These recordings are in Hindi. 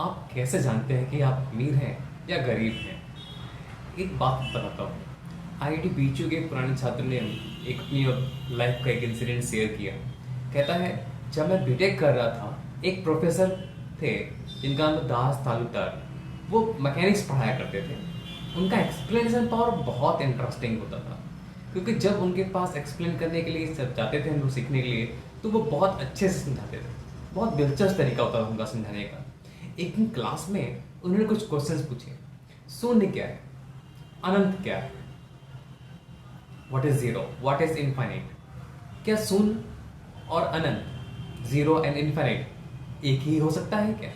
आप कैसे जानते हैं कि आप अमीर हैं या गरीब हैं? एक बात बताता हूँ। आईआईटी बीचू के एक पुराने छात्र ने एक अपनी लाइफ का एक इंसिडेंट शेयर किया। कहता है, जब मैं बीटेक कर रहा था, एक प्रोफेसर थे जिनका नाम दास तालुकदार। वो मैकेनिक्स पढ़ाया करते थे। उनका एक्सप्लेनेशन पावर बहुत इंटरेस्टिंग होता था, क्योंकि जब उनके पास एक्सप्लेन करने के लिए सब जाते थे हम लोग सीखने के लिए, तो वो बहुत अच्छे से समझाते थे। बहुत दिलचस्प तरीका होता था उनका समझाने का। एक दिन क्लास में उन्होंने कुछ क्वेश्चंस पूछे। शून्य क्या है? अनंत क्या है? What is zero? What is infinite? क्या शून्य और अनंत, जीरो एंड इनफाइनाइट, एक ही हो सकता है क्या?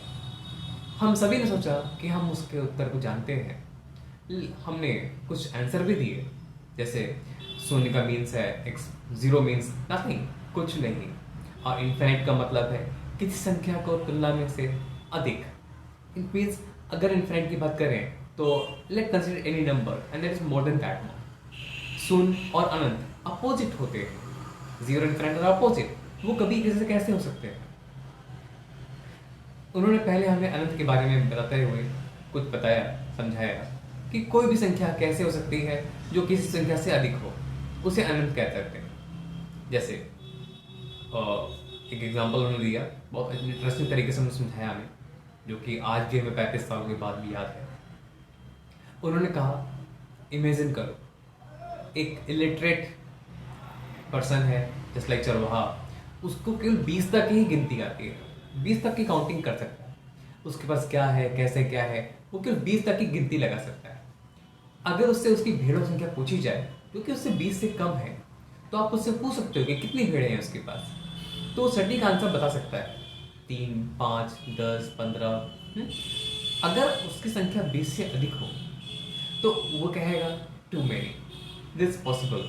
हम सभी ने सोचा कि हम उसके उत्तर को जानते हैं। हमने कुछ आंसर भी दिए, जैसे शून्य का मीन्स है एक्स, जीरो मीन्स नथिंग, कुछ नहीं, और इनफाइनाइट का मतलब है किसी संख्या को तुलना में से अधिक। इट मीन्स अगर इनफाइनाइट की बात करें तो late consider any number and that is more than that number. शून्य और अनंत अपोजिट होते हैं। जीरो इनफाइनाइट और अपोजिट, वो कभी किसी से कैसे हो सकते हैं? उन्होंने पहले हमें अनंत के बारे में बताते हुए कुछ बताया, समझाया कि कोई भी संख्या कैसे हो सकती है जो किसी संख्या से अधिक हो, उसे अनंत कह सकते हैं। जैसे एक एग्जांपल उन्होंने दिया, बहुत इंटरेस्टिंग तरीके से उन्होंने समझाया हमें, जो कि आज भी हमें 35 सालों के बाद भी याद है। उन्होंने कहा, इमेजिन करो एक इलिटरेट पर्सन है, जस्ट लाइक चरवाहा। उसको केवल 20 तक ही गिनती आती है, 20 तक की काउंटिंग कर सकता है। उसके पास क्या है, कैसे क्या है, वो केवल 20 तक की गिनती लगा सकता है। अगर उससे उसकी भेड़ों की संख्या पूछी जाए जो कि उससे 20 से कम है, तो आप उससे पूछ सकते हो कि कितनी भेड़ें हैं उसके पास, तो वो सटीक आंसर बता सकता है, 3, 5, 10, 15। अगर उसकी संख्या 20 से अधिक हो तो वो कहेगा टू मैनी, दिस पॉसिबल।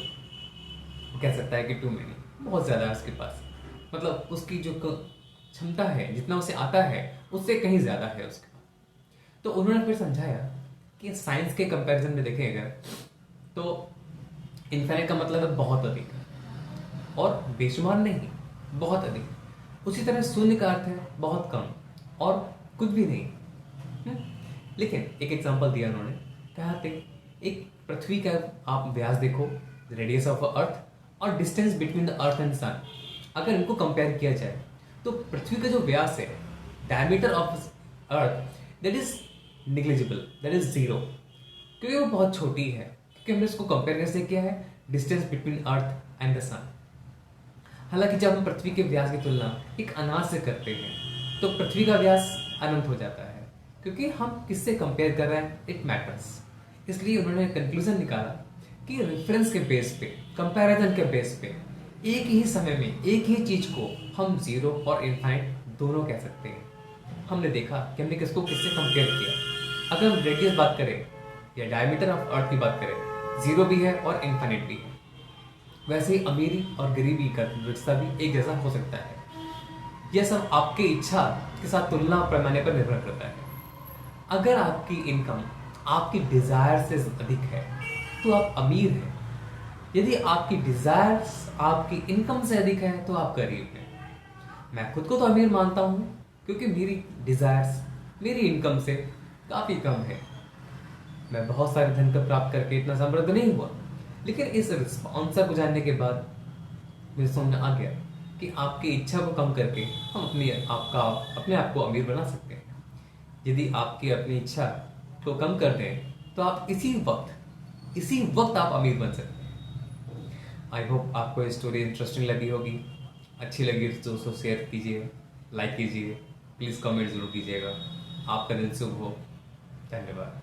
वो कह सकता है कि टू मैनी, बहुत ज़्यादा है उसके पास, मतलब उसकी जो क्षमता है, जितना उसे आता है उससे कहीं ज़्यादा है उसके पास। तो उन्होंने फिर समझाया कि साइंस के कंपैरिजन में देखें अगर, तो इनफाइनाइट का मतलब है बहुत अधिक, और बेशुमार नहीं, बहुत अधिक। उसी तरह शून्य का अर्थ है बहुत कम और कुछ भी नहीं। हम्म? लेकिन एक एग्जांपल दिया उन्होंने, कहा थे एक पृथ्वी का आप व्यास देखो, रेडियस ऑफ अर्थ, और distance between the earth and sun, अगर इनको कंपेयर किया जाए तो पृथ्वी का जो व्यास है, diameter of earth, that is negligible, that is zero, क्योंकि वो बहुत छोटी है। क्योंकि हमने इसको कंपेयर कैसे किया है, distance between earth and the sun. हालांकि जब हम पृथ्वी के व्यास की तुलना एक अनाज से करते हैं तो पृथ्वी का व्यास अनंत हो जाता है, क्योंकि हम किससे कंपेयर कर रहे हैं, इट मैटर्स। इसलिए उन्होंने कंक्लूजन निकाला कि रेफरेंस के बेस पे, कंपैरिजन के बेस पे, एक ही समय में एक ही चीज को हम जीरो और इनफाइनाइट दोनों कह सकते हैं। हमने देखा कि हमने किसको किससे कंपेयर किया। अगर हम रेडियस बात करें या डायमीटर ऑफ अर्थ की बात करें, जीरो भी है और इनफाइनाइट भी है। वैसे ही अमीरी और गरीबी का रिश्ता भी एक जैसा हो सकता है। यह सब आपकी इच्छा के साथ तुलना और पैमाने पर निर्भर करता है। अगर आपकी इनकम आपकी डिजायर से अधिक है तो आप अमीर हैं। यदि आपकी डिजायर्स आपकी इनकम से अधिक है तो आप गरीब हैं। मैं खुद को तो अमीर मानता हूं, क्योंकि मेरी डिजायर्स मेरी इनकम से काफी कम है। मैं बहुत सारे धन को प्राप्त करके इतना समृद्ध नहीं हुआ, लेकिन इस आंसर को जानने के बाद मुझे समझ आ गया कि आपकी इच्छा को कम करके हम अपने आप को अमीर बना सकते हैं। यदि आपकी अपनी इच्छा को कम कर दें तो आप इसी वक्त आप अमीर बन सकते हैं। आई होप आपको ये स्टोरी इंटरेस्टिंग लगी होगी। अच्छी लगी तो दोस्तों शेयर कीजिए, लाइक कीजिए, प्लीज़ कमेंट जरूर कीजिएगा। आपका दिन शुभ हो। धन्यवाद।